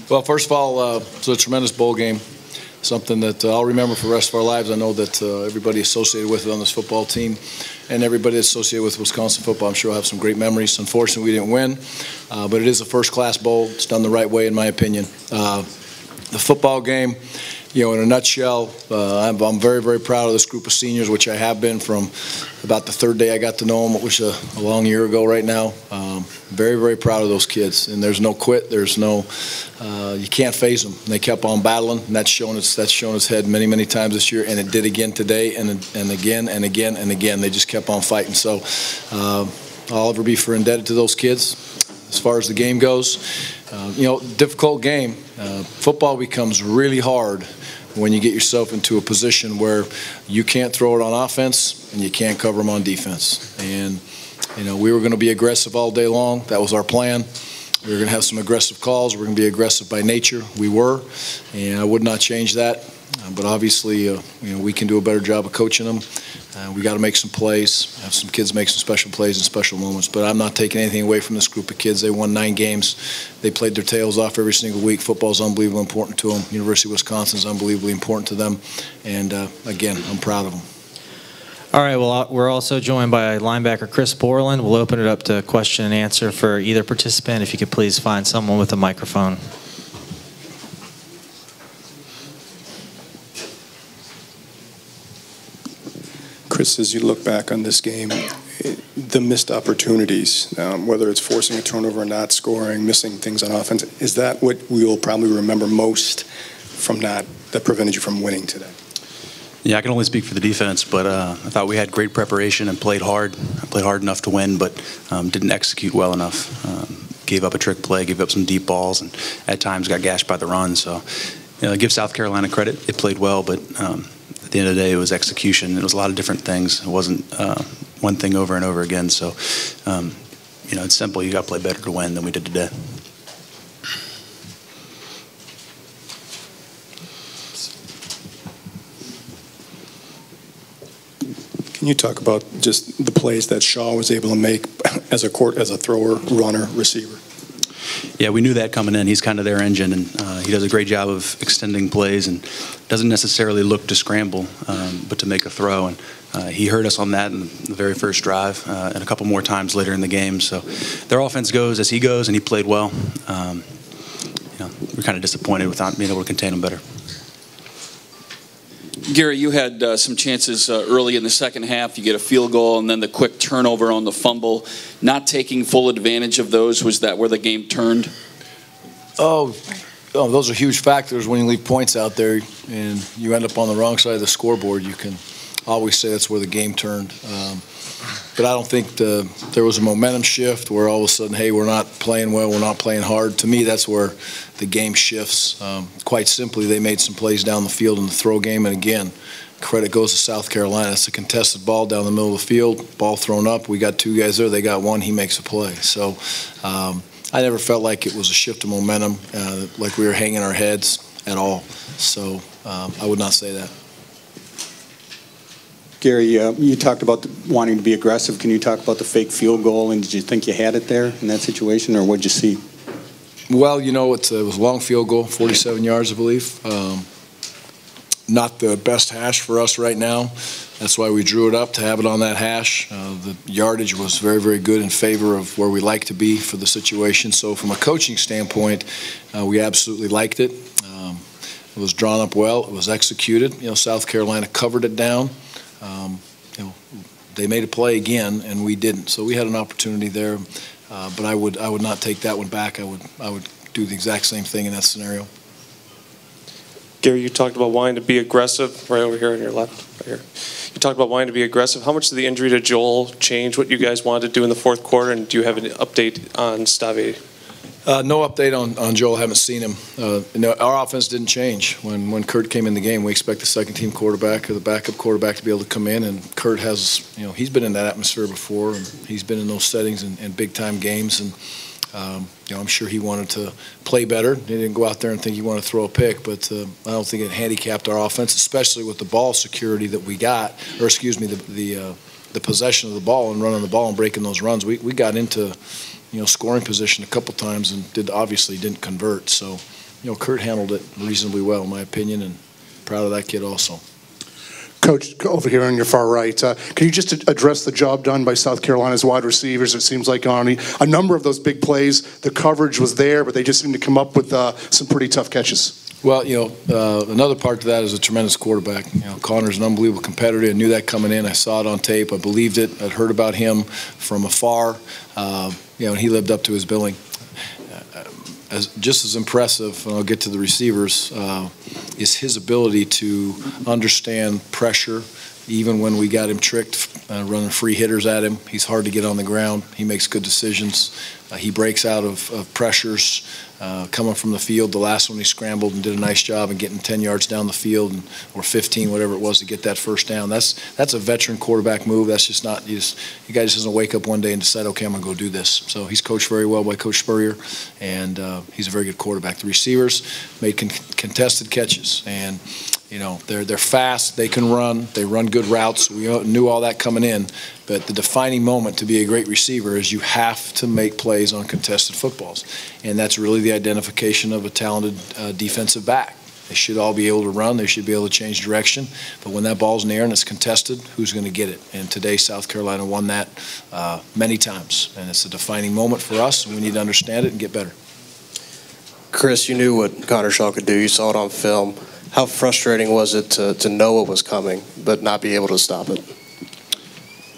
Well, first of all, it's a tremendous bowl game, something that I'll remember for the rest of our lives. I know that everybody associated with it on this football team and everybody associated with Wisconsin football, I'm sure will have some great memories. Unfortunately, we didn't win, but it is a first-class bowl. It's done the right way, in my opinion. The football game, in a nutshell, I'm very, very proud of this group of seniors, which I have been from about the third day I got to know them, which was a long year ago right now. Very, very proud of those kids. And there's no quit. There's no, you can't phase them. And they kept on battling, and that's shown its head many, many times this year, and it did again today, and again and again and again. They just kept on fighting. So I'll ever be indebted to those kids. As far as the game goes, difficult game. Football becomes really hard when you get yourself into a position where you can't throw it on offense and you can't cover them on defense. And, we were going to be aggressive all day long. That was our plan. We were going to have some aggressive calls. We were going to be aggressive by nature. We were, and I would not change that. But obviously, we can do a better job of coaching them. We got to make some plays, have some kids make some special plays and special moments. But I'm not taking anything away from this group of kids. They won 9 games. They played their tails off every single week. Football's unbelievably important to them. University of Wisconsin's unbelievably important to them. And, again, I'm proud of them. All right, well, we're also joined by linebacker Chris Borland. We'll open it up to question and answer for either participant. If you could please find someone with a microphone. Chris, as you look back on this game, the missed opportunities, whether it's forcing a turnover or not scoring, missing things on offense, is that what we will probably remember most from that prevented you from winning today? Yeah, I can only speak for the defense, but I thought we had great preparation and played hard. I played hard enough to win, but didn't execute well enough. Gave up a trick play, gave up some deep balls, and at times got gashed by the run. So, give South Carolina credit. It played well, but at the end of the day, it was execution. It was a lot of different things. It wasn't one thing over and over again. So, it's simple. You got to play better to win than we did today. Can you talk about just the plays that Shaw was able to make as a thrower, runner, receiver? Yeah, we knew that coming in. He's kind of their engine, and he does a great job of extending plays and doesn't necessarily look to scramble, but to make a throw. And he hurt us on that in the very first drive and a couple more times later in the game. So their offense goes as he goes, and he played well. We're kind of disappointed without being able to contain him better. Gary, you had some chances early in the second half. You get a field goal and then the quick turnover on the fumble. Not taking full advantage of those, was that where the game turned? Oh, those are huge factors when you leave points out there and you end up on the wrong side of the scoreboard. You can always say that's where the game turned. But I don't think there was a momentum shift where all of a sudden, hey, we're not playing well, we're not playing hard. To me, that's where the game shifts. Quite simply, they made some plays down the field in the throw game, and again, credit goes to South Carolina. It's a contested ball down the middle of the field, ball thrown up. We got 2 guys there. They got 1. He makes a play. So I never felt like it was a shift of momentum, like we were hanging our heads at all. So I would not say that. Gary, you talked about wanting to be aggressive. Can you talk about the fake field goal, and did you think you had it there in that situation, or what did you see? Well, it was a long field goal, 47 yards, I believe. Not the best hash for us right now. That's why we drew it up to have it on that hash. The yardage was very, very good in favor of where we like to be for the situation. So from a coaching standpoint, we absolutely liked it. It was drawn up well. It was executed. South Carolina covered it down. They made a play again, and we didn't. So we had an opportunity there, but I would not take that one back. I would do the exact same thing in that scenario. Gary, you talked about wanting to be aggressive right over here on your left. Right here. You talked about wanting to be aggressive. How much did the injury to Joel change what you guys wanted to do in the fourth quarter, and do you have an update on Stave? No update on Joel. I haven't seen him. Our offense didn't change. When Kurt came in the game, we expect the second-team quarterback or the backup quarterback to be able to come in, and Kurt has, he's been in that atmosphere before, and he's been in those settings in big-time games, and I'm sure he wanted to play better. He didn't go out there and think he wanted to throw a pick, but I don't think it handicapped our offense, especially with the ball security that we got, or excuse me, the possession of the ball and running the ball and breaking those runs. We got into scoring position a couple times and obviously didn't convert. So Kurt handled it reasonably well, in my opinion, and proud of that kid also. Coach, over here on your far right, can you just address the job done by South Carolina's wide receivers? It seems like on a number of those big plays, the coverage was there, but they just seemed to come up with some pretty tough catches. Well, another part to that is a tremendous quarterback. Connor's an unbelievable competitor. I knew that coming in. I saw it on tape. I believed it. I'd heard about him from afar. And he lived up to his billing. Just as impressive, and I'll get to the receivers, is his ability to understand pressure. Even when we got him tricked, running free hitters at him, he's hard to get on the ground. He makes good decisions. He breaks out of pressures coming from the field. The last one he scrambled and did a nice job of getting 10 yards down the field, or 15, whatever it was, to get that first down. That's a veteran quarterback move. That's just not, you guy just doesn't wake up one day and decide, okay, I'm going to go do this. So he's coached very well by Coach Spurrier, and he's a very good quarterback. The receivers made contested catches, and they're fast, they can run, they run good routes. We knew all that coming in, but the defining moment to be a great receiver is you have to make plays on contested footballs, and that's really the identification of a talented defensive back. They should all be able to run, they should be able to change direction, but when that ball's in the air and it's contested, who's going to get it? And today South Carolina won that many times, and it's a defining moment for us, and we need to understand it and get better. Chris, you knew what Connor Shaw could do. You saw it on film. How frustrating was it to know what was coming but not be able to stop it?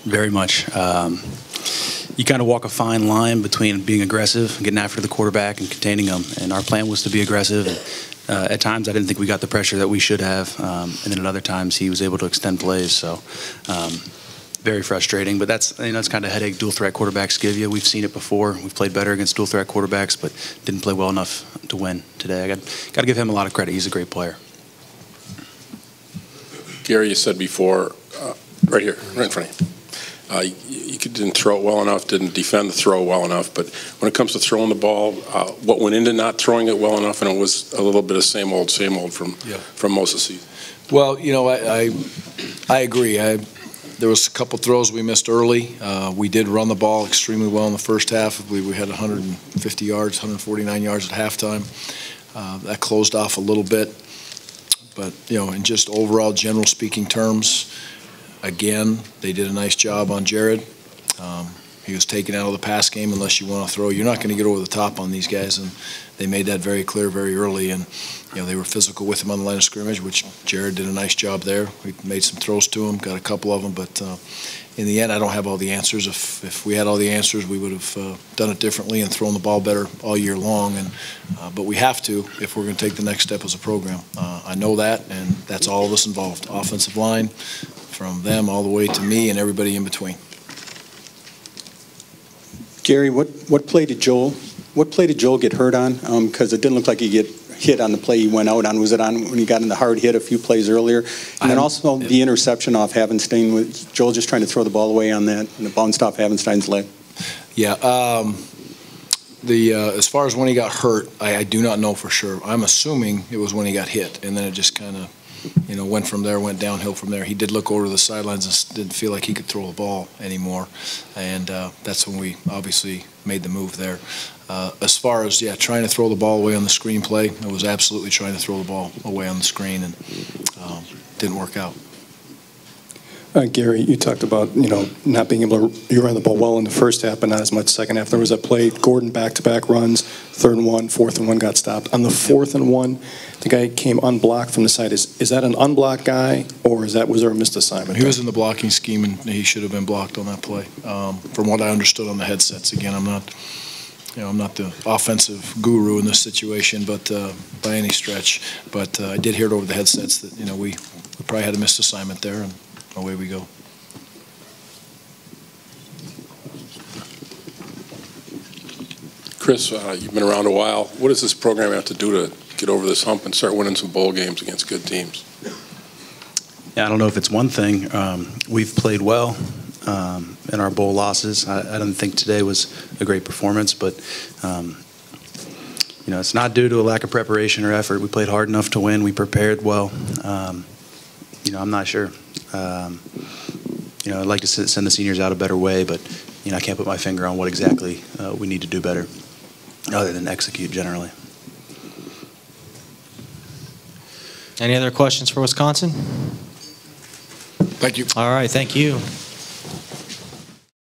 Very much. You kind of walk a fine line between being aggressive, getting after the quarterback, and containing them. And our plan was to be aggressive. And, at times, I didn't think we got the pressure that we should have. And then at other times, he was able to extend plays. So very frustrating. But that's kind of headache dual threat quarterbacks give you. We've seen it before. We've played better against dual threat quarterbacks, but didn't play well enough to win today. I got to give him a lot of credit. He's a great player. Gary, you said before, right here, right in front of you, you didn't throw it well enough, didn't defend the throw well enough, but when it comes to throwing the ball, what went into not throwing it well enough, and it was a little bit of same old from most of the season? Well, I agree. There was a couple throws we missed early. We did run the ball extremely well in the first half. We had 150 yards, 149 yards at halftime. That closed off a little bit. But, in just overall general speaking terms, again, they did a nice job on Jared. He was taken out of the pass game unless you want to throw. You're not going to get over the top on these guys, and they made that very clear very early. And, they were physical with him on the line of scrimmage, which Jared did a nice job there. We made some throws to him, got a couple of them, but in the end, I don't have all the answers. If we had all the answers, we would have done it differently and thrown the ball better all year long. But we have to if we're going to take the next step as a program. I know that, and that's all of us involved. Offensive line, from them all the way to me and everybody in between. Gary, what play did Joel get hurt on? Because it didn't look like he get hit on the play he went out on. Was it on when he got in the hard hit a few plays earlier? And then also the interception off Havenstein. Was Joel just trying to throw the ball away on that, and it bounced off Havenstein's leg? Yeah. As far as when he got hurt, I do not know for sure. I'm assuming it was when he got hit, and then it just kind of went from there, went downhill from there. He did look over to the sidelines and didn't feel like he could throw the ball anymore, and that's when we obviously made the move there. As far as, trying to throw the ball away on the screen play, I was absolutely trying to throw the ball away on the screen, and didn't work out. Gary, you talked about, not being able to, you ran the ball well in the first half, but not as much second half. There was a play, Gordon back-to-back runs, 3rd and 1, 4th and 1 got stopped. On the 4th and 1, the guy came unblocked from the side. Is that an unblocked guy, or was there a missed assignment? He was in the blocking scheme, and he should have been blocked on that play. From what I understood on the headsets, again, I'm not the offensive guru in this situation, but by any stretch. But I did hear it over the headsets that we probably had a missed assignment there, and away we go. Chris, you've been around a while. What does this program have to do to get over this hump and start winning some bowl games against good teams? Yeah, I don't know if it's one thing. We've played well in our bowl losses. I don't think today was a great performance, but it's not due to a lack of preparation or effort. We played hard enough to win. We prepared well. I'm not sure. I'd like to send the seniors out a better way, but I can't put my finger on what exactly we need to do better, other than execute generally. Any other questions for Wisconsin? Thank you. All right, thank you.